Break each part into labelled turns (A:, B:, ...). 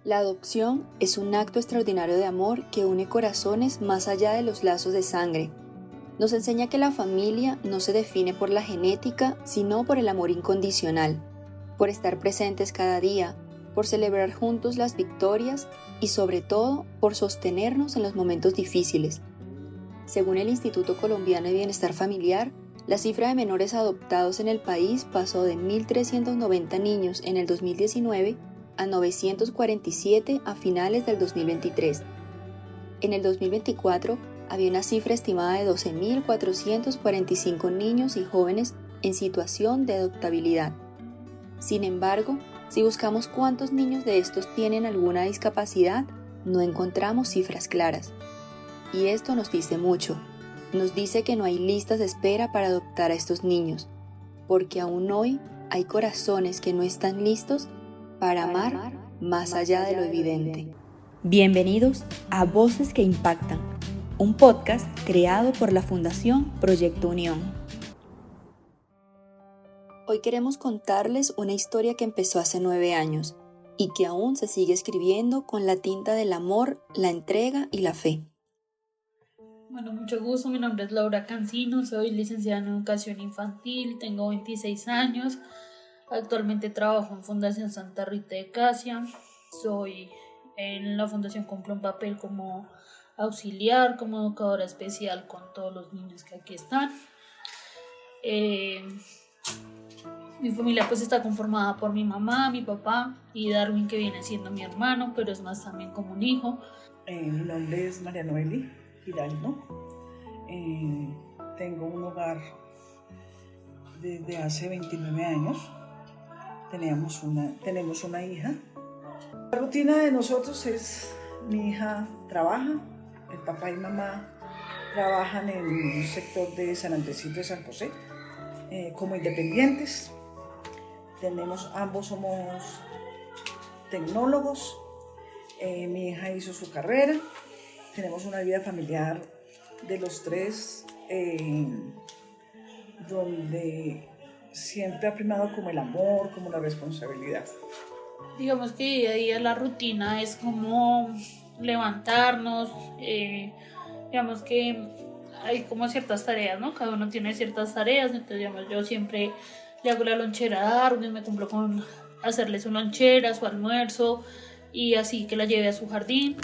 A: La adopción es un acto extraordinario de amor que une corazones más allá de los lazos de sangre. Nos enseña que la familia no se define por la genética, sino por el amor incondicional, por estar presentes cada día, por celebrar juntos las victorias y sobre todo por sostenernos en los momentos difíciles. Según el Instituto Colombiano de Bienestar Familiar, la cifra de menores adoptados en el país pasó de 1.390 niños en el 2019 a 947 a finales del 2023. En el 2024 había una cifra estimada de 12.445 niños y jóvenes en situación de adoptabilidad. Sin embargo, si buscamos cuántos niños de estos tienen alguna discapacidad, no encontramos cifras claras. Y esto nos dice mucho. Nos dice que no hay listas de espera para adoptar a estos niños, porque aún hoy hay corazones que no están listos para amar más allá de lo evidente.
B: Bienvenidos a Voces que Impactan, un podcast creado por la Fundación Proyecto Unión.
A: Hoy queremos contarles una historia que empezó hace 9 años y que aún se sigue escribiendo con la tinta del amor, la entrega y la fe.
C: Bueno, mucho gusto, mi nombre es Laura Cancino, soy licenciada en Educación Infantil, tengo 26 años, actualmente trabajo en Fundación Santa Rita de Casia, en la fundación cumplo un papel como auxiliar, como educadora especial con todos los niños que aquí están. Mi familia pues está conformada por mi mamá, mi papá y Darwin, que viene siendo mi hermano, pero es más también como un hijo.
D: Mi nombre es María Noeli Giraldo. Tengo un hogar desde hace 29 años. Tenemos una hija. La rutina de nosotros es: mi hija trabaja, el papá y mamá trabajan en un sector de San Andresito de San José como independientes. Ambos somos tecnólogos. Mi hija hizo su carrera. Tenemos una vida familiar de los tres, donde siempre ha primado como el amor, como la responsabilidad.
C: Digamos que día a día la rutina es como levantarnos, digamos que hay como ciertas tareas, ¿no? Cada uno tiene ciertas tareas, entonces digamos, yo siempre le hago la lonchera a Darwin, me cumplo con hacerle su lonchera, su almuerzo y así que la lleve a su jardín.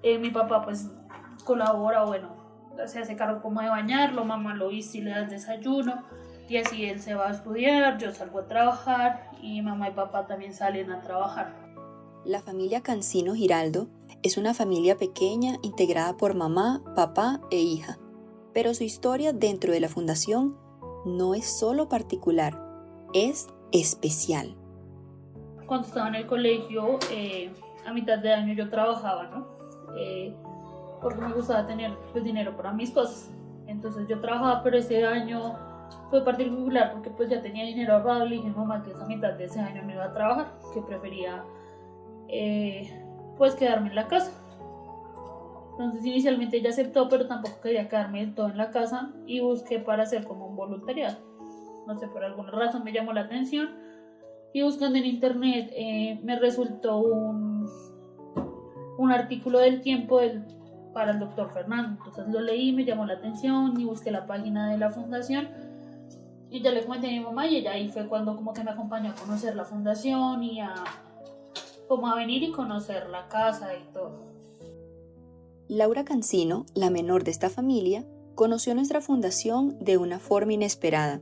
C: Mi papá pues colabora, se hace cargo como de bañarlo, mamá lo viste y le da el desayuno y así él se va a estudiar, yo salgo a trabajar y mamá y papá también salen a trabajar.
A: La familia Cancino Giraldo es una familia pequeña integrada por mamá, papá e hija, pero su historia dentro de la fundación no es solo particular, es especial.
C: Cuando estaba en el colegio, a mitad de año yo trabajaba, ¿no? Porque me gustaba tener pues, dinero para mis cosas. Entonces yo trabajaba, pero ese año fue particular porque pues ya tenía dinero ahorrado y le dije a mi mamá que esa mitad de ese año no iba a trabajar, que prefería pues quedarme en la casa. Entonces inicialmente ella aceptó, pero tampoco quería quedarme del todo en la casa y busqué para hacer como un voluntariado. No sé, por alguna razón me llamó la atención y buscando en internet me resultó un artículo del Tiempo para el doctor Fernando. Entonces lo leí, me llamó la atención y busqué la página de la fundación y ya le comenté a mi mamá y ella ahí fue cuando como que me acompañó a conocer la fundación y como a venir y conocer la casa y todo.
A: Laura Cancino, la menor de esta familia, conoció nuestra fundación de una forma inesperada,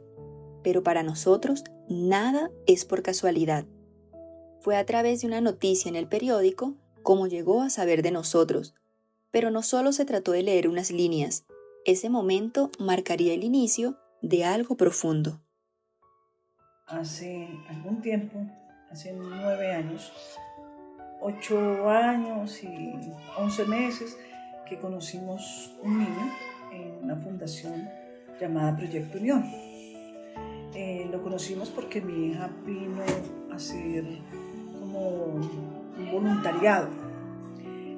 A: pero para nosotros nada es por casualidad. Fue a través de una noticia en el periódico como llegó a saber de nosotros, pero no solo se trató de leer unas líneas, ese momento marcaría el inicio de algo profundo.
D: Hace algún tiempo, hace 9 años, 8 años y 11 meses, que conocimos un niño en una fundación llamada Proyecto Unión. Lo conocimos porque mi hija vino a hacer como un voluntariado.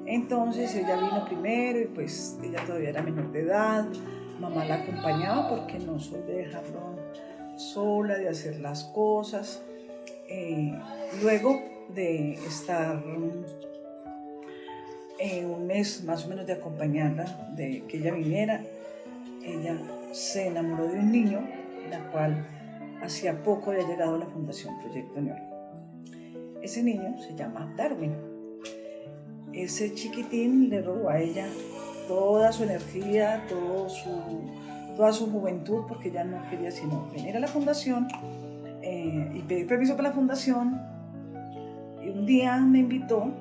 D: Entonces ella vino primero y pues ella todavía era menor de edad. Mamá la acompañaba porque no soy de dejarlo sola, de hacer las cosas. Luego de estar un mes más o menos de acompañarla, de que ella viniera, ella se enamoró de un niño, la cual hacía poco había llegado a la Fundación Proyecto Unión. Ese niño se llama Darwin. Ese chiquitín le robó a ella toda su energía, toda su juventud, porque ella no quería sino venir a la fundación y pedir permiso para la fundación. Y un día me invitó,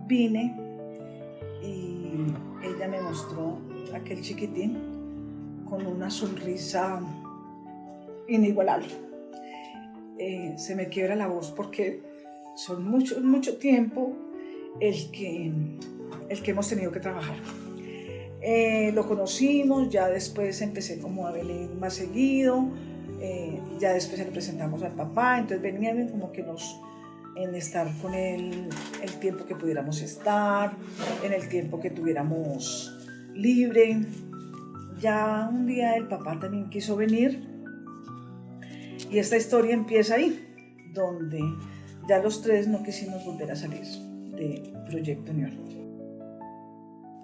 D: vine y ella me mostró aquel chiquitín con una sonrisa inigualable. Se me quiebra la voz porque son mucho tiempo el que hemos tenido que trabajar. Lo conocimos, ya después empecé como a venir más seguido, ya después le presentamos al papá, entonces veníamos como que en estar con él el tiempo que pudiéramos estar, en el tiempo que tuviéramos libre. Ya un día el papá también quiso venir y esta historia empieza ahí, donde ya los tres no quisimos volver a salir de Proyecto Unión.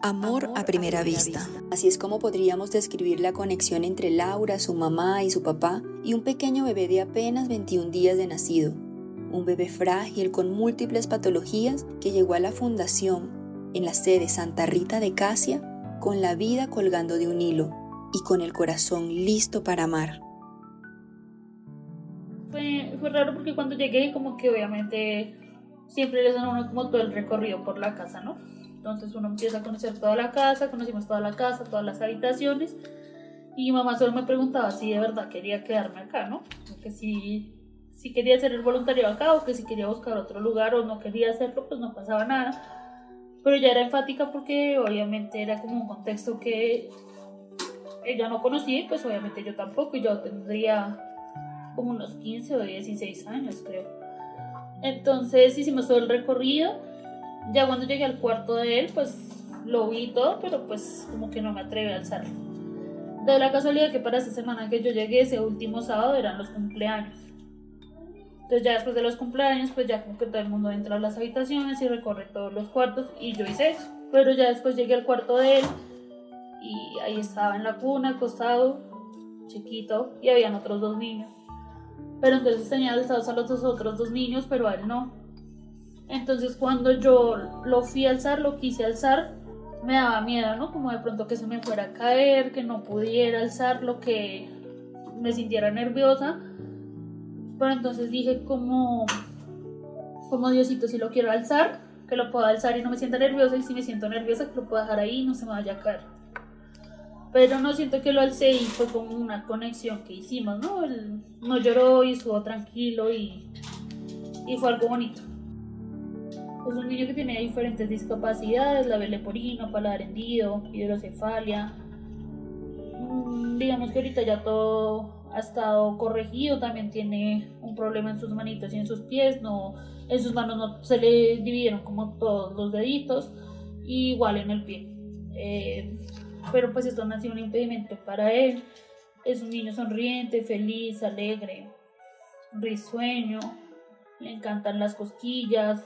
A: Amor a primera vista. Así es como podríamos describir la conexión entre Laura, su mamá y su papá, y un pequeño bebé de apenas 21 días de nacido. Un bebé frágil con múltiples patologías que llegó a la fundación, en la sede Santa Rita de Casia, con la vida colgando de un hilo y con el corazón listo para amar.
C: Fue raro porque cuando llegué como que obviamente siempre les dan a uno como todo el recorrido por la casa, ¿no? Entonces uno empieza a conocer toda la casa, conocimos toda la casa, todas las habitaciones, y mi mamá solo me preguntaba si de verdad quería quedarme acá, ¿no? Porque si quería hacer el voluntariado acá o que si quería buscar otro lugar o no quería hacerlo, pues no pasaba nada. Pero ella era enfática porque obviamente era como un contexto que ella no conocía y pues obviamente yo tampoco, y yo tendría como unos 15 o 16 años creo. Entonces hicimos todo el recorrido. Ya cuando llegué al cuarto de él, pues lo vi todo, pero pues como que no me atreví a alzarlo. De la casualidad que para esa semana que yo llegué, ese último sábado, eran los cumpleaños. Entonces ya después de los cumpleaños, pues ya como que todo el mundo entra a las habitaciones y recorre todos los cuartos, y yo hice eso. Pero ya después llegué al cuarto de él y ahí estaba en la cuna, acostado, chiquito, y habían otros 2 niños. Pero entonces tenía alzados a los otros 2 niños, pero a él no. Entonces cuando yo lo fui a alzar, lo quise alzar, me daba miedo, ¿no? Como de pronto que se me fuera a caer, que no pudiera alzarlo, que me sintiera nerviosa. Pero entonces dije como Diosito, si lo quiero alzar, que lo pueda alzar y no me sienta nerviosa, y si me siento nerviosa, que lo pueda dejar ahí y no se me vaya a caer. Pero no siento que lo alcé y fue como una conexión que hicimos, ¿no? Él no lloró y estuvo tranquilo y fue algo bonito. Es un niño que tiene diferentes discapacidades, labio leporino, paladar hendido, hidrocefalia. Digamos que ahorita ya todo ha estado corregido, también tiene un problema en sus manitos y en sus pies, no, en sus manos no se le dividieron como todos los deditos, y igual en el pie. Pero pues esto no ha sido un impedimento para él. Es un niño sonriente, feliz, alegre, risueño, le encantan las cosquillas.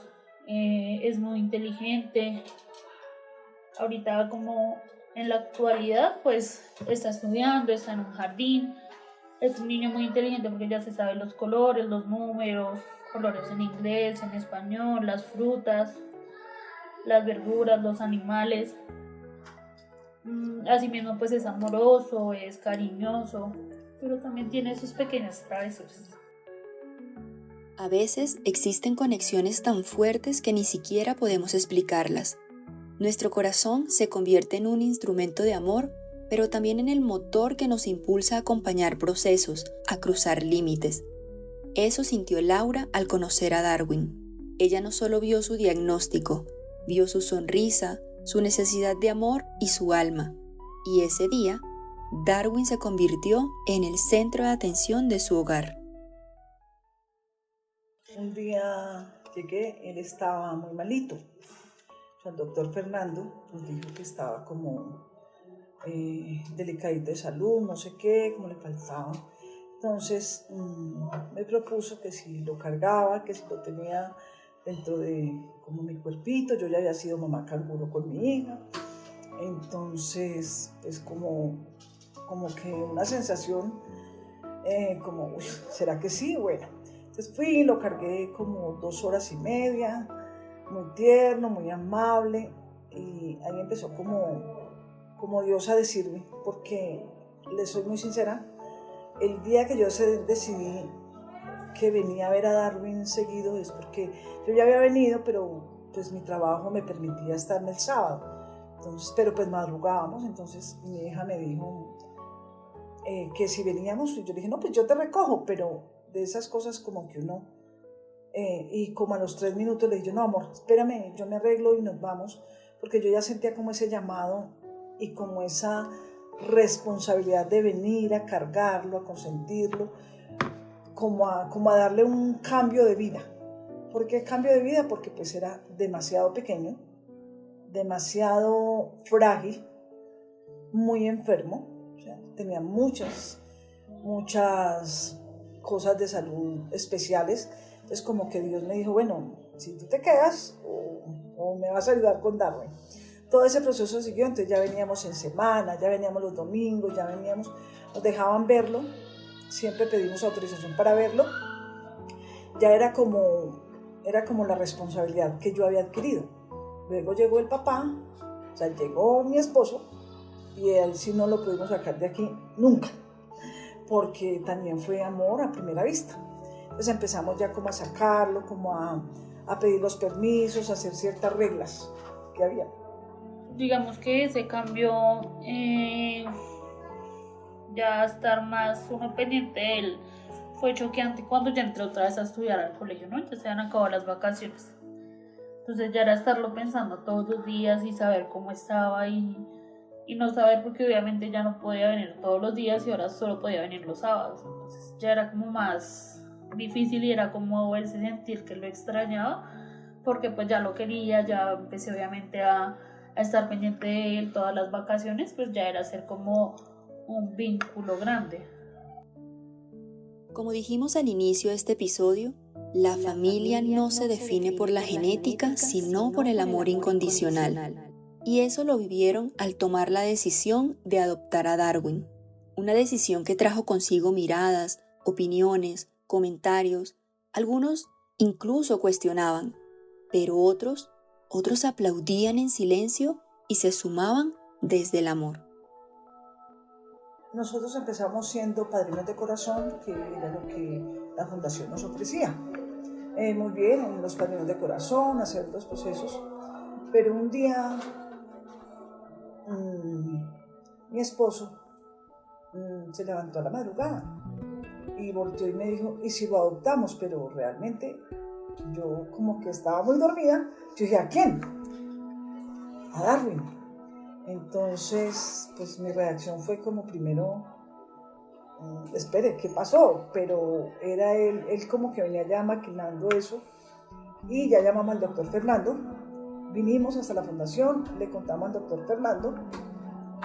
C: Es muy inteligente. Ahorita como en la actualidad pues está estudiando, está en un jardín. Es un niño muy inteligente porque ya se sabe los colores, los números, colores en inglés, en español, las frutas, las verduras, los animales. Asimismo pues es amoroso, es cariñoso, pero también tiene sus pequeñas travesuras.
A: A veces existen conexiones tan fuertes que ni siquiera podemos explicarlas. Nuestro corazón se convierte en un instrumento de amor, pero también en el motor que nos impulsa a acompañar procesos, a cruzar límites. Eso sintió Laura al conocer a Darwin. Ella no solo vio su diagnóstico, vio su sonrisa, su necesidad de amor y su alma. Y ese día, Darwin se convirtió en el centro de atención de su hogar.
D: Un día llegué, él estaba muy malito. El doctor Fernando nos dijo que estaba como delicadito de salud, no sé qué, como le faltaba. Entonces me propuso que si lo cargaba, que si lo tenía dentro de como mi cuerpito, yo ya había sido mamá canguro con mi hija, entonces es como que una sensación como, uy, ¿será que sí? Bueno, entonces fui, lo cargué como 2 horas y media, muy tierno, muy amable, y ahí empezó como Dios a decirme, porque le soy muy sincera, el día que yo decidí que venía a ver a Darwin seguido es porque yo ya había venido, pero pues mi trabajo me permitía estarme el sábado, entonces, pero pues madrugábamos, entonces mi hija me dijo que si veníamos, y yo dije, no, pues yo te recojo, pero de esas cosas como que uno, y como a los 3 minutos le dije, no amor, espérame, yo me arreglo y nos vamos, porque yo ya sentía como ese llamado y como esa responsabilidad de venir a cargarlo, a consentirlo, como a darle un cambio de vida. ¿Por qué cambio de vida? Porque pues era demasiado pequeño, demasiado frágil, muy enfermo, o sea, tenía muchas cosas de salud especiales. Entonces como que Dios me dijo, bueno, si tú te quedas o me vas a ayudar con Darwin. Todo ese proceso siguió, entonces ya veníamos en semana, ya veníamos los domingos, nos dejaban verlo, siempre pedimos autorización para verlo, ya era como la responsabilidad que yo había adquirido. Luego llegó el papá, o sea, llegó mi esposo, y él sí no lo pudimos sacar de aquí nunca, porque también fue amor a primera vista. Entonces empezamos ya como a sacarlo, como a pedir los permisos, a hacer ciertas reglas que había.
C: Digamos que ese cambio, ya estar más uno pendiente de él, fue choqueante cuando ya entré otra vez a estudiar al colegio, ¿no? Ya se han acabado las vacaciones. Entonces ya era estarlo pensando todos los días y saber cómo estaba y no saber, porque obviamente ya no podía venir todos los días y ahora solo podía venir los sábados. Entonces ya era como más difícil y era como verse sentir que lo extrañaba, porque pues ya lo quería, ya empecé obviamente a estar pendiente de él todas las vacaciones, pues ya era ser como un vínculo grande.
A: Como dijimos al inicio de este episodio, la familia no se define por la genética, sino por el amor incondicional. Y eso lo vivieron al tomar la decisión de adoptar a Darwin. Una decisión que trajo consigo miradas, opiniones, comentarios. Algunos incluso cuestionaban, pero otros aplaudían en silencio y se sumaban desde el amor.
D: Nosotros empezamos siendo padrinos de corazón, que era lo que la fundación nos ofrecía. Muy bien, en los padrinos de corazón, hacer los procesos, pero un día mi esposo se levantó a la madrugada y volteó y me dijo, ¿y si lo adoptamos? Pero realmente yo como que estaba muy dormida. Yo dije, ¿a quién? A Darwin. Entonces, pues mi reacción fue como primero, espere, ¿qué pasó? Pero era él como que venía ya maquinando eso, y ya llamamos al doctor Fernando, vinimos hasta la fundación, le contamos al doctor Fernando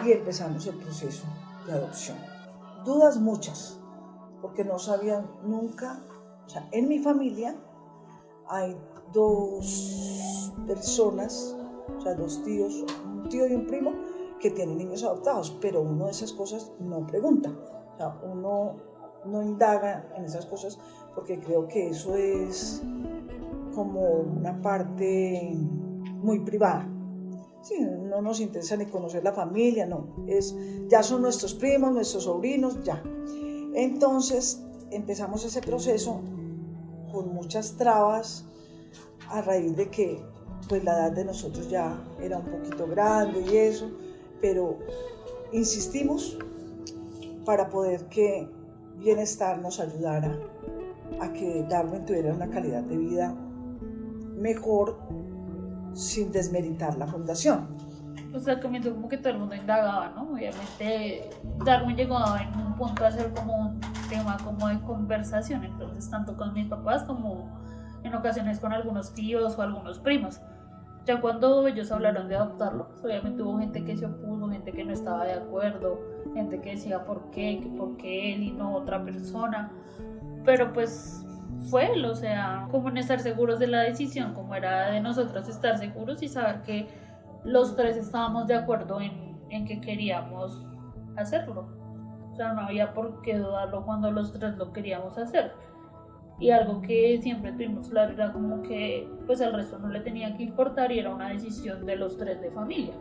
D: y empezamos el proceso de adopción. Dudas muchas, porque no sabían nunca, o sea, en mi familia hay 2 personas, o sea, 2 tíos, un tío y un primo, que tienen niños adoptados, pero uno de esas cosas no pregunta, o sea, uno no indaga en esas cosas, porque creo que eso es como una parte muy privada. Sí, no nos interesa ni conocer la familia, no, ya son nuestros primos, nuestros sobrinos, ya. Entonces empezamos ese proceso con muchas trabas, a raíz de que pues la edad de nosotros ya era un poquito grande y eso, pero insistimos para poder que Bienestar nos ayudara a que Darwin tuviera una calidad de vida mejor, sin desmeritar la fundación.
C: Pues al comienzo como que todo el mundo indagaba, ¿no? Obviamente Darwin llegó en un punto a ser como un tema como de conversación, entonces tanto con mis papás como en ocasiones con algunos tíos o algunos primos. Ya cuando ellos hablaron de adoptarlo, pues obviamente hubo gente que se opuso, gente que no estaba de acuerdo, gente que decía por qué él y no otra persona, pero pues fue él, o sea, como en estar seguros de la decisión, como era de nosotros estar seguros y saber que los tres estábamos de acuerdo en que queríamos hacerlo. O sea, no había por qué dudarlo cuando los tres lo queríamos hacer. Y algo que siempre tuvimos claro era como que pues el resto no le tenía que importar y era una decisión de los tres de familia.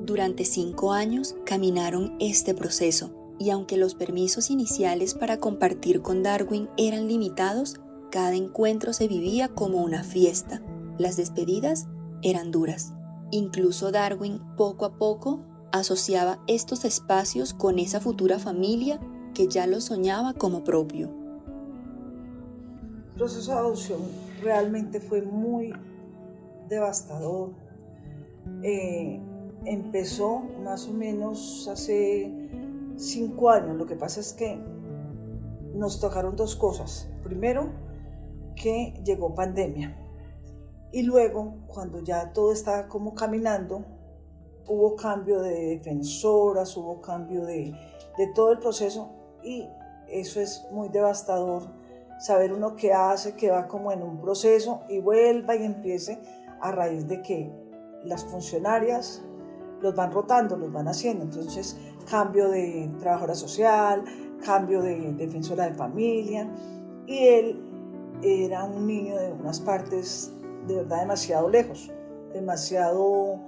A: Durante 5 años caminaron este proceso y aunque los permisos iniciales para compartir con Darwin eran limitados, cada encuentro se vivía como una fiesta. Las despedidas eran duras. Incluso Darwin, poco a poco, asociaba estos espacios con esa futura familia que ya lo soñaba como propio.
D: El proceso de adopción realmente fue muy devastador. Empezó más o menos hace 5 años. Lo que pasa es que nos tocaron 2 cosas. Primero, que llegó pandemia. Y luego, cuando ya todo estaba como caminando, hubo cambio de defensoras, hubo cambio de todo el proceso. Y eso es muy devastador. Saber uno qué hace, que va como en un proceso y vuelva y empiece a raíz de que las funcionarias los van rotando, los van haciendo. Entonces, cambio de trabajadora social, cambio de defensora de familia. Y él era un niño de unas partes de verdad demasiado lejos, demasiado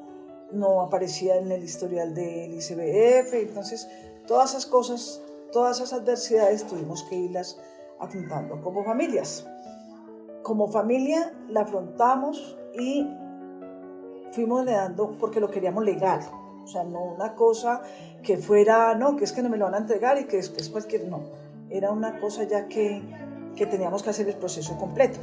D: no aparecía en el historial del ICBF. Entonces, todas esas cosas, todas esas adversidades tuvimos que irlas afrontando como familias. Como familia la afrontamos y fuimos le dando porque lo queríamos legal, o sea, no una cosa que fuera, no, que es que no me lo van a entregar y que después cualquier, no, era una cosa ya que teníamos que hacer el proceso completo.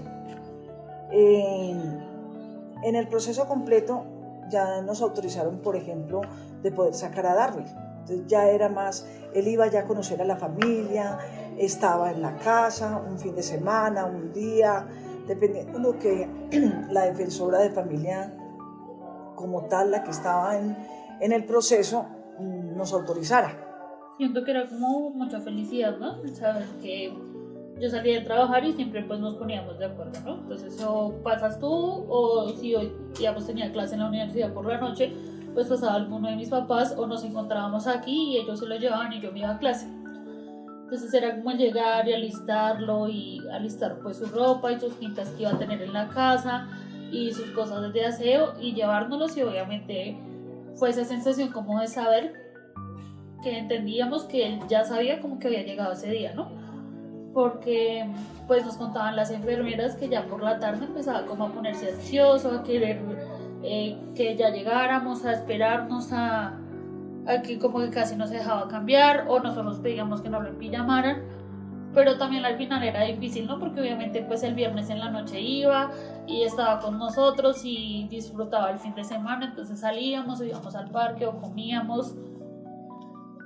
D: En el proceso completo ya nos autorizaron, por ejemplo, de poder sacar a Darwin. Entonces ya era más, él iba ya a conocer a la familia, estaba en la casa un fin de semana, un día, dependiendo de lo que la defensora de familia como tal, la que estaba en el proceso, nos autorizara.
C: Siento que era como mucha felicidad, ¿no? Saber que yo salía de trabajar y siempre pues nos poníamos de acuerdo, ¿no? Entonces o pasas tú o si hoy digamos tenía clase en la universidad por la noche, pues pasaba alguno de mis papás o nos encontrábamos aquí y ellos se lo llevaban y yo me iba a clase. Entonces era como llegar y alistarlo y alistar pues su ropa y sus pintas que iba a tener en la casa y sus cosas de aseo y llevárnoslos, y obviamente fue esa sensación como de saber que entendíamos que él ya sabía como que había llegado ese día, ¿no? Porque pues nos contaban las enfermeras que ya por la tarde empezaba como a ponerse ansioso, a querer que ya llegáramos, a esperarnos, a que como que casi no se dejaba cambiar o nosotros pedíamos que no lo empillamaran, pero también al final era difícil, ¿no? Porque obviamente pues el viernes en la noche iba y estaba con nosotros y disfrutaba el fin de semana, entonces salíamos o íbamos al parque o comíamos,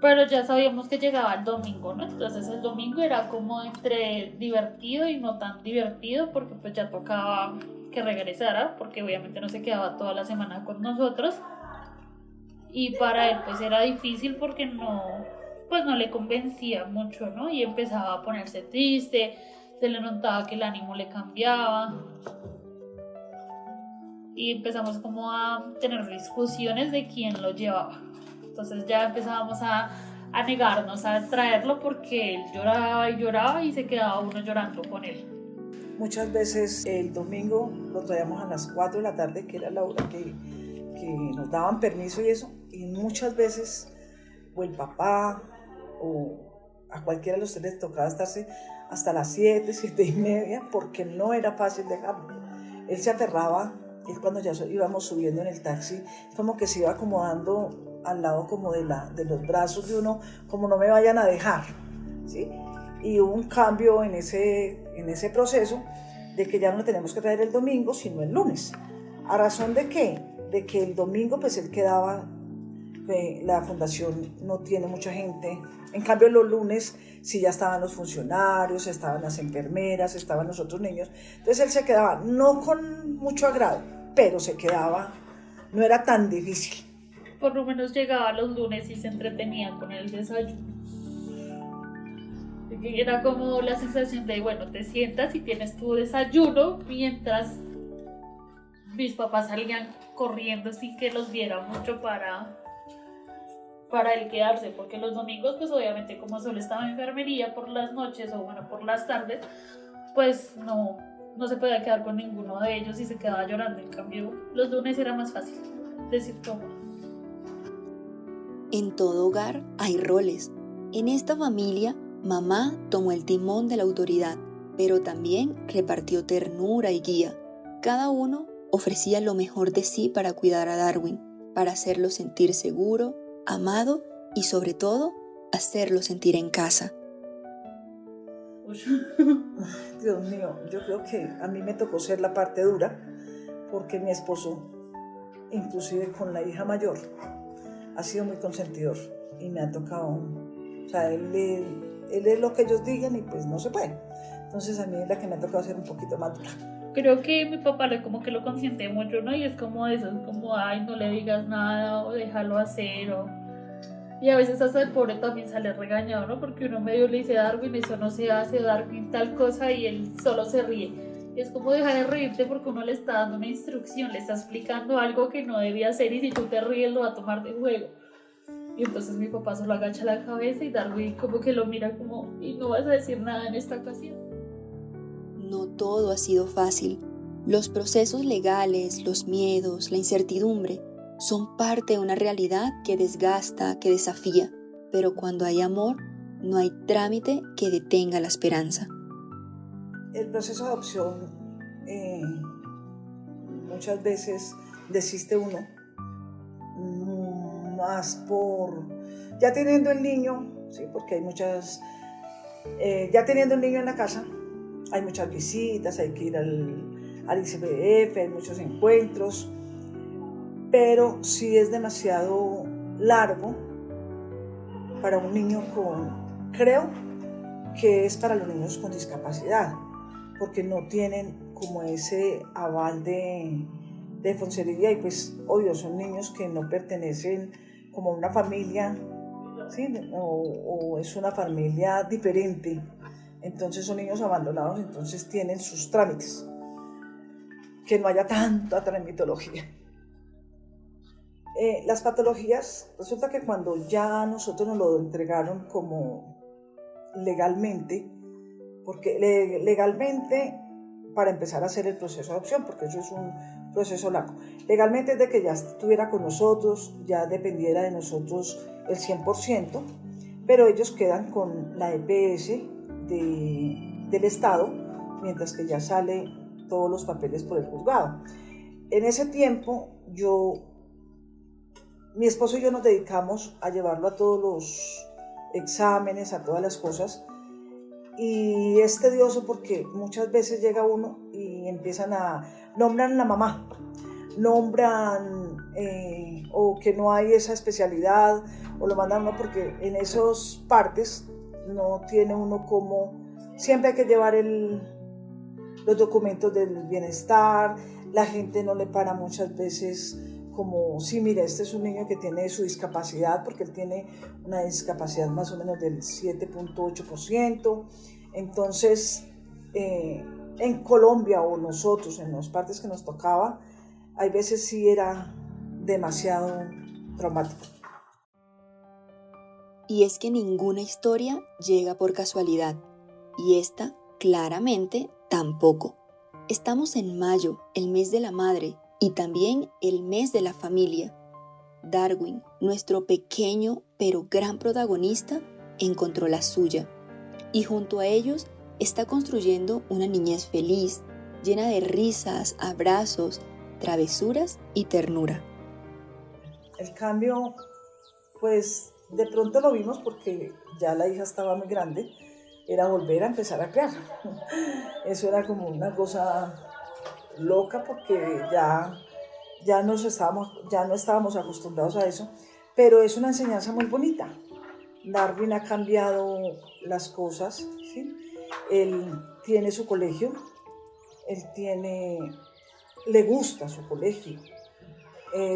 C: pero ya sabíamos que llegaba el domingo, ¿no? Entonces el domingo era como entre divertido y no tan divertido porque pues ya tocaba que regresara, porque obviamente no se quedaba toda la semana con nosotros. Y para él pues era difícil porque no le convencía mucho, ¿no? Y empezaba a ponerse triste, se le notaba que el ánimo le cambiaba. Y empezamos como a tener discusiones de quién lo llevaba. Entonces ya empezábamos a negarnos a traerlo porque él lloraba y lloraba y se quedaba uno llorando con él.
D: Muchas veces el domingo lo traíamos a las 4 de la tarde, que era la hora que nos daban permiso y eso, y muchas veces o el papá o a cualquiera de los tres les tocaba estarse hasta las 7, 7:30 porque no era fácil dejarlo. Él se aferraba, él cuando ya íbamos subiendo en el taxi, como que se iba acomodando al lado como de los brazos de uno, como no me vayan a dejar, ¿sí? Y hubo un cambio en ese proceso de que ya no lo tenemos que traer el domingo, sino el lunes. ¿A razón de qué? De que el domingo pues él quedaba, la fundación no tiene mucha gente, en cambio los lunes sí ya estaban los funcionarios, estaban las enfermeras, estaban los otros niños, entonces él se quedaba, no con mucho agrado, pero se quedaba, no era tan difícil.
C: Por lo menos llegaba los lunes y se entretenía con el desayuno. porque era como la sensación de, bueno, te sientas y tienes tu desayuno mientras mis papás salían corriendo sin que los viera mucho para él quedarse, porque los domingos pues obviamente como solo estaba en enfermería por las noches o bueno por las tardes, pues no se podía quedar con ninguno de ellos y se quedaba llorando. En cambio los lunes era más fácil decir toma.
A: En todo hogar hay roles. En esta familia, mamá tomó el timón de la autoridad, pero también repartió ternura y guía. Cada uno ofrecía lo mejor de sí para cuidar a Darwin, para hacerlo sentir seguro, amado y sobre todo, hacerlo sentir en casa.
D: Dios mío, yo creo que a mí me tocó ser la parte dura, porque mi esposo, inclusive con la hija mayor, ha sido muy consentidor y me ha tocado, o sea, él es lo que ellos digan y pues no se puede. Entonces a mí es la que me ha tocado ser un poquito más dura.
C: Creo que mi papá como que lo consiente mucho, ¿no? Y es como eso, es como, ay, no le digas nada o déjalo hacer Y a veces hasta el pobre también sale regañado, ¿no? Porque uno medio le dice, Darwin, eso no se hace, Darwin, tal cosa, y él solo se ríe. Y es como dejar de reírte porque uno le está dando una instrucción, le está explicando algo que no debía hacer y si tú te ríes lo va a tomar de juego. Y entonces mi papá solo agacha la cabeza y Darwin como que lo mira como, y no vas a decir nada en esta ocasión.
A: No todo ha sido fácil. Los procesos legales, los miedos, la incertidumbre son parte de una realidad que desgasta, que desafía. Pero cuando hay amor, no hay trámite que detenga la esperanza.
D: El proceso de adopción, muchas veces desiste uno, más por, ya teniendo el niño, ¿sí? Porque hay muchas, ya teniendo el niño en la casa, hay muchas visitas, hay que ir al ICBF, hay muchos encuentros, pero sí es demasiado largo para un niño creo que es para los niños con discapacidad, porque no tienen como ese aval de fonsería y pues obvio son niños que no pertenecen como a una familia, ¿sí? o es una familia diferente, entonces son niños abandonados, entonces tienen sus trámites, que no haya tanta tramitología. Las patologías, resulta que cuando ya nosotros nos lo entregaron como legalmente, porque legalmente para empezar a hacer el proceso de adopción, porque eso es un proceso largo. Legalmente es de que ya estuviera con nosotros, ya dependiera de nosotros el 100%, pero ellos quedan con la EPS del Estado, mientras que ya sale todos los papeles por el juzgado. En ese tiempo, mi esposo y yo nos dedicamos a llevarlo a todos los exámenes, a todas las cosas, y es tedioso porque muchas veces llega uno y nombran a la mamá, o que no hay esa especialidad, o lo mandan uno porque en esas partes no tiene uno como, siempre hay que llevar los documentos del bienestar, la gente no le para muchas veces como, sí, mira, este es un niño que tiene su discapacidad, porque él tiene una discapacidad más o menos del 7.8%. Entonces, en Colombia o nosotros, en las partes que nos tocaba, hay veces sí era demasiado traumático.
A: Y es que ninguna historia llega por casualidad, y esta, claramente, tampoco. Estamos en mayo, el mes de la madre, y también el mes de la familia. Darwin, nuestro pequeño pero gran protagonista, encontró la suya, y junto a ellos está construyendo una niñez feliz, llena de risas, abrazos, travesuras y ternura.
D: El cambio, pues de pronto lo vimos porque ya la hija estaba muy grande, era volver a empezar a crear. Eso era como una cosa loca porque ya no estábamos acostumbrados a eso, pero es una enseñanza muy bonita. Darwin ha cambiado las cosas, ¿sí? Él tiene su colegio, le gusta su colegio,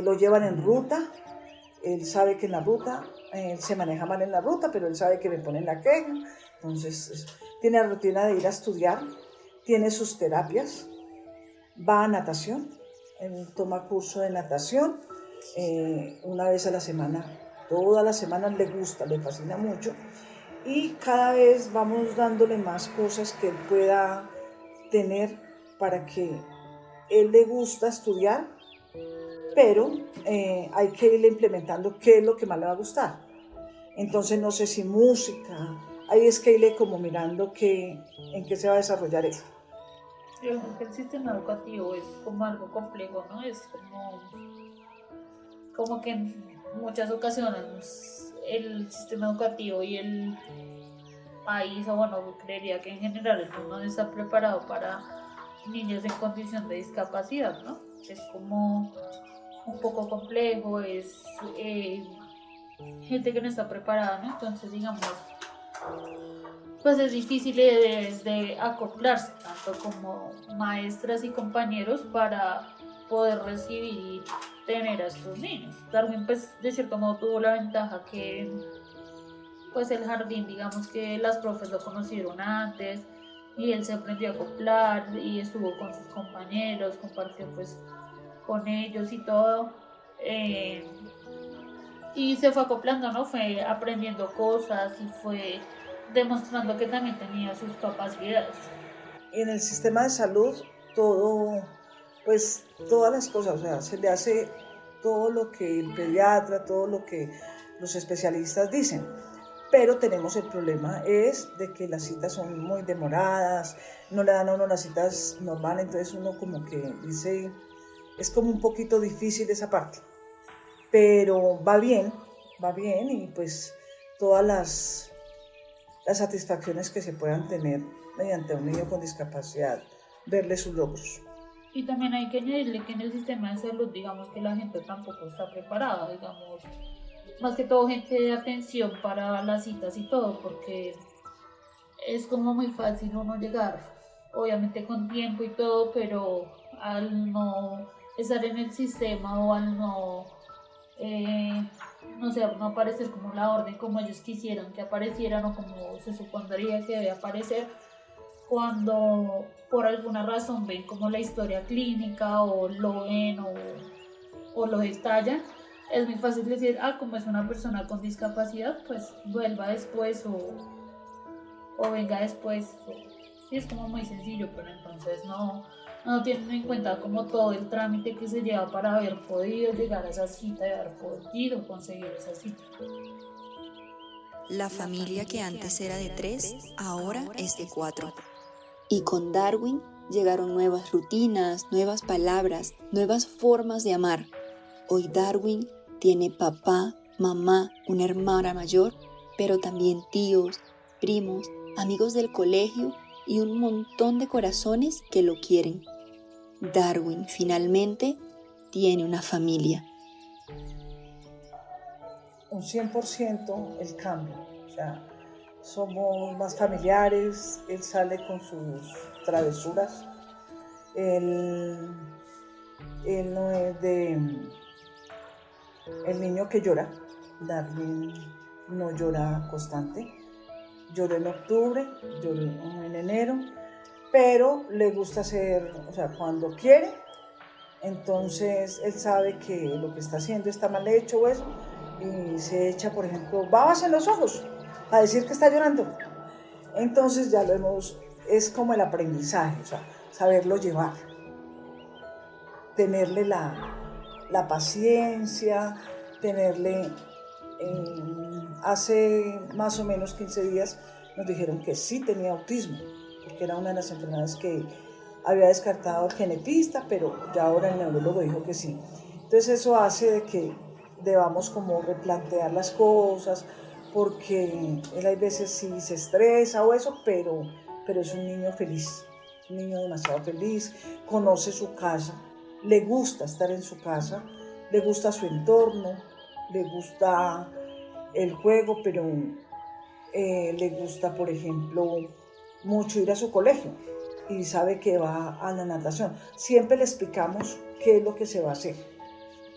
D: lo llevan en ruta, él sabe que en la ruta, él se maneja mal en la ruta, pero él sabe que le ponen la queja Entonces, tiene la rutina de ir a estudiar, tiene sus terapias, va a natación, él toma curso de natación una vez a la semana, todas las semanas le gusta, le fascina mucho y cada vez vamos dándole más cosas que él pueda tener para que él le gusta estudiar, pero hay que irle implementando qué es lo que más le va a gustar. Entonces no sé si música, ahí es que irle como mirando en qué se va a desarrollar eso.
C: Yo creo que el sistema educativo es como algo complejo, ¿no? Es como que en muchas ocasiones el sistema educativo y el país, o bueno, creería que en general el mundo no está preparado para niños en condición de discapacidad, ¿no? Es como un poco complejo, es gente que no está preparada, ¿no? Entonces, digamos, pues es difícil de acoplarse, tanto como maestras y compañeros, para poder recibir y tener a estos niños. Darwin, pues, de cierto modo tuvo la ventaja que, pues, el jardín, digamos que las profes lo conocieron antes, y él se aprendió a acoplar, y estuvo con sus compañeros, compartió, pues, con ellos y todo. Y se fue acoplando, ¿no? Fue aprendiendo cosas y fue demostrando que también tenía sus capacidades.
D: En el sistema de salud, todo, pues todas las cosas, o sea, se le hace todo lo que el pediatra, todo lo que los especialistas dicen. Pero tenemos el problema es de que las citas son muy demoradas, no le dan a uno las citas normales, entonces uno como que dice, es como un poquito difícil esa parte. Pero va bien y pues todas las satisfacciones que se puedan tener mediante un niño con discapacidad, verle sus logros.
C: Y también hay que añadirle que en el sistema de salud, digamos que la gente tampoco está preparada, digamos, más que todo gente de atención para las citas y todo, porque es como muy fácil uno llegar, obviamente con tiempo y todo, pero al no estar en el sistema o al no no sé, no aparecer como la orden como ellos quisieran que aparecieran o como se supondría que debe aparecer, cuando por alguna razón ven como la historia clínica o lo ven o lo detallan, es muy fácil decir, como es una persona con discapacidad, pues vuelva después o venga después. Sí, es como muy sencillo, pero entonces no tienen en cuenta como todo el trámite que se lleva para haber podido llegar a esa cita y haber podido conseguir esa cita.
B: La familia que antes era de 3, ahora es de 4.
A: Y con Darwin llegaron nuevas rutinas, nuevas palabras, nuevas formas de amar. Hoy Darwin tiene papá, mamá, una hermana mayor, pero también tíos, primos, amigos del colegio y un montón de corazones que lo quieren. Darwin finalmente tiene una familia.
D: Un 100% el cambio, o sea, somos más familiares, él sale con sus travesuras, él no es el niño que llora. Darwin no llora constante, lloró en octubre, lloró en enero, pero le gusta hacer, o sea, cuando quiere, entonces él sabe que lo que está haciendo está mal hecho o eso, y se echa, por ejemplo, babas en los ojos a decir que está llorando. Entonces ya es como el aprendizaje, o sea, saberlo llevar, tenerle la paciencia, tenerle... hace más o menos 15 días nos dijeron que sí tenía autismo, porque era una de las enfermedades que había descartado el genetista, pero ya ahora el neurólogo dijo que sí. Entonces eso hace de que debamos como replantear las cosas, porque él hay veces sí se estresa o eso, pero es un niño feliz, un niño demasiado feliz, conoce su casa, le gusta estar en su casa, le gusta su entorno, le gusta el juego, pero le gusta, por ejemplo, mucho ir a su colegio y sabe que va a la natación. Siempre le explicamos qué es lo que se va a hacer.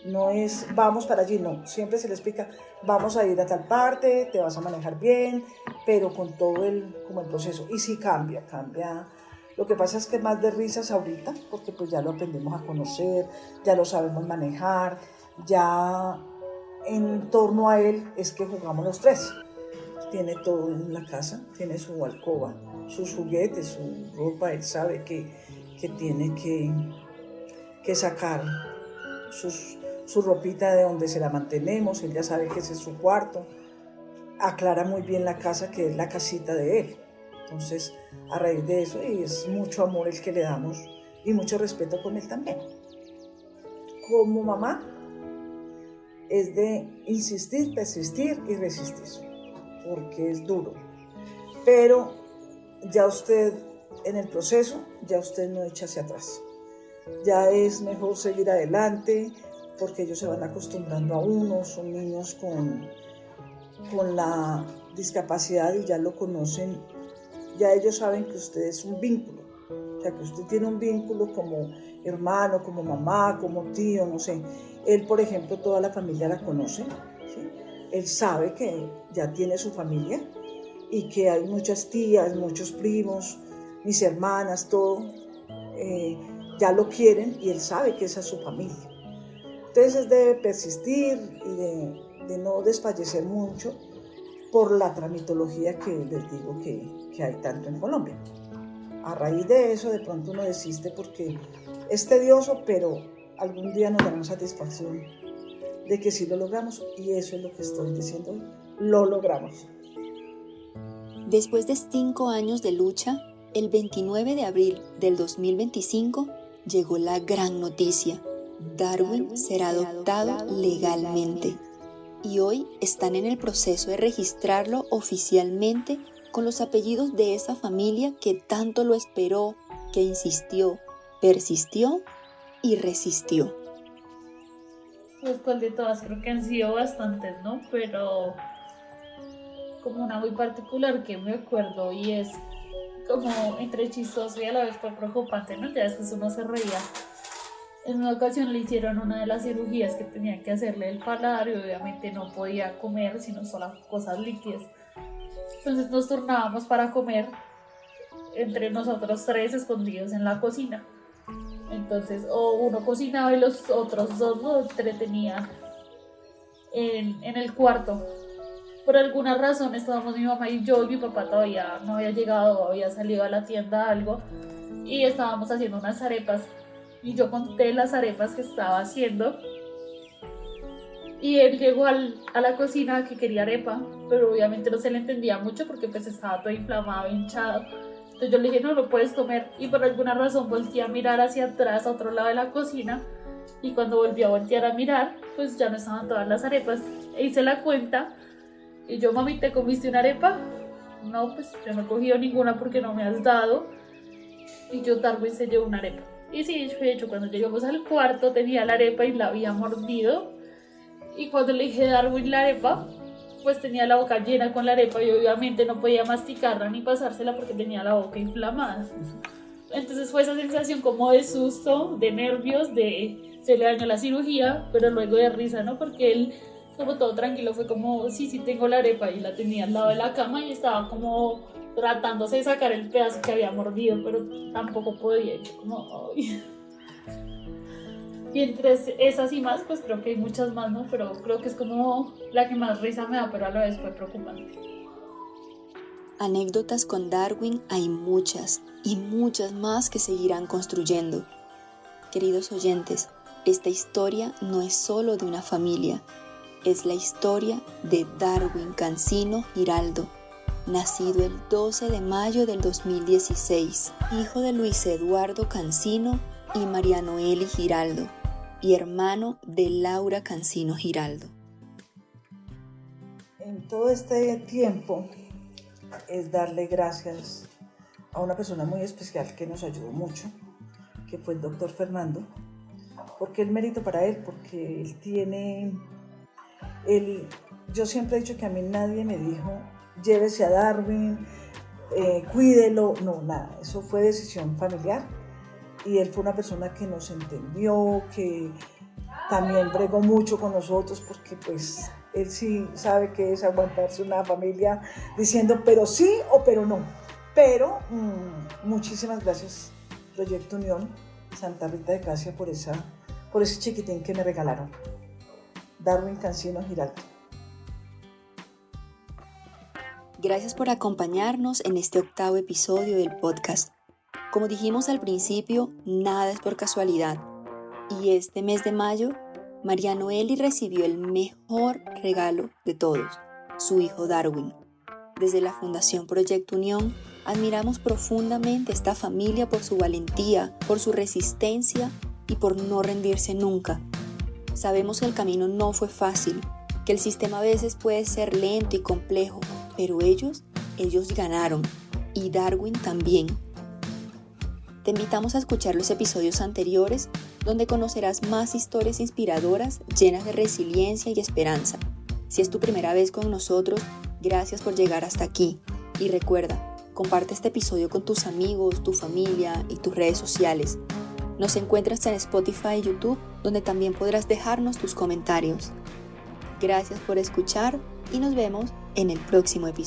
D: No es vamos para allí, no. Siempre se le explica, vamos a ir a tal parte, te vas a manejar bien, pero con todo como el proceso. Y sí cambia. Lo que pasa es que más de risas ahorita, porque pues ya lo aprendemos a conocer, ya lo sabemos manejar, ya en torno a él es que jugamos los tres. Tiene todo en la casa, tiene su alcoba, sus juguetes, su ropa, él sabe que tiene que sacar su ropita de donde se la mantenemos, él ya sabe que ese es su cuarto, aclara muy bien la casa que es la casita de él. Entonces, a raíz de eso, y es mucho amor el que le damos y mucho respeto con él también. Como mamá, es de insistir, persistir y resistir, porque es duro. Pero ya usted, en el proceso, ya usted no echa hacia atrás. Ya es mejor seguir adelante, porque ellos se van acostumbrando a uno, son niños con la discapacidad y ya lo conocen. Ya ellos saben que usted es un vínculo, o sea, que usted tiene un vínculo como hermano, como mamá, como tío, no sé. Él, por ejemplo, toda la familia la conoce, ¿sí? Él sabe que ya tiene su familia y que hay muchas tías, muchos primos, mis hermanas, todo, ya lo quieren y él sabe que esa es su familia. Entonces es de persistir y de no desfallecer mucho por la tramitología que les digo que hay tanto en Colombia. A raíz de eso de pronto uno desiste porque es tedioso, pero algún día nos darán satisfacción de que sí lo logramos, y eso es lo que estoy diciendo hoy, lo logramos.
A: Después de 5 años de lucha, el 29 de abril del 2025 llegó la gran noticia. Darwin será adoptado legalmente. Y hoy están en el proceso de registrarlo oficialmente con los apellidos de esa familia que tanto lo esperó, que insistió, persistió y resistió.
C: Pues cuál de todas, creo que han sido bastantes, ¿no? Pero como una muy particular que me acuerdo y es como entre chistoso y a la vez fue preocupante, ¿no? Ya después uno se reía. En una ocasión le hicieron una de las cirugías que tenían que hacerle el paladar y obviamente no podía comer sino solo cosas líquidas. Entonces nos turnábamos para comer entre nosotros tres escondidos en la cocina. Entonces o uno cocinaba y los otros dos nos entretenían en el cuarto. Por alguna razón estábamos mi mamá y yo, y mi papá todavía no había llegado, había salido a la tienda algo y estábamos haciendo unas arepas. Y yo conté las arepas que estaba haciendo y él llegó a la cocina que quería arepa, pero obviamente no se le entendía mucho porque pues estaba todo inflamado, hinchado. Entonces yo le dije, no lo puedes comer, y por alguna razón volteé a mirar hacia atrás, a otro lado de la cocina, y cuando volvió a voltear a mirar, pues ya no estaban todas las arepas. E hice la cuenta y yo, mami, ¿te comiste una arepa? No, pues yo no he cogido ninguna porque no me has dado. Y yo, Darwin se llevó una arepa. Y sí, de hecho, cuando llegamos al cuarto tenía la arepa y la había mordido. Y cuando le dije Darwin la arepa, pues tenía la boca llena con la arepa y obviamente no podía masticarla ni pasársela porque tenía la boca inflamada. Entonces fue esa sensación como de susto, de nervios, de se le dañó la cirugía, pero luego de risa, ¿no? Porque él, como todo tranquilo, fue como, sí tengo la arepa, y la tenía al lado de la cama y estaba como tratándose de sacar el pedazo que había mordido, pero tampoco podía. Y como, ay. Y entre esas y más, pues creo que hay muchas más, ¿no? Pero creo que es como la que más risa me da, pero a la vez fue preocupante.
A: Anécdotas con Darwin hay muchas y muchas más que seguirán construyendo. Queridos oyentes, esta historia no es solo de una familia, es la historia de Darwin Cancino Giraldo, nacido el 12 de mayo del 2016, hijo de Luis Eduardo Cancino y María Noeli Giraldo, y hermano de Laura Cancino Giraldo.
D: En todo este tiempo es darle gracias a una persona muy especial que nos ayudó mucho, que fue el doctor Fernando. Porque el mérito para él, porque él tiene, yo siempre he dicho que a mí nadie me dijo, llévese a Darwin, cuídelo, no, nada, eso fue decisión familiar, y él fue una persona que nos entendió, que también bregó mucho con nosotros porque pues él sí sabe que es aguantarse una familia diciendo pero sí o pero no. Pero muchísimas gracias Proyecto Unión, Santa Rita de Casia por ese chiquitín que me regalaron. Darwin Cancino Giraldo.
A: Gracias por acompañarnos en este 8º episodio del podcast. Como dijimos al principio, nada es por casualidad. Y este mes de mayo, María Noeli recibió el mejor regalo de todos, su hijo Darwin. Desde la Fundación Proyecto Unión, admiramos profundamente a esta familia por su valentía, por su resistencia y por no rendirse nunca. Sabemos que el camino no fue fácil, que el sistema a veces puede ser lento y complejo, pero ellos ganaron, y Darwin también. Te invitamos a escuchar los episodios anteriores, donde conocerás más historias inspiradoras, llenas de resiliencia y esperanza. Si es tu primera vez con nosotros, gracias por llegar hasta aquí. Y recuerda, comparte este episodio con tus amigos, tu familia y tus redes sociales. Nos encuentras en Spotify y YouTube, donde también podrás dejarnos tus comentarios. Gracias por escuchar y nos vemos en el próximo episodio.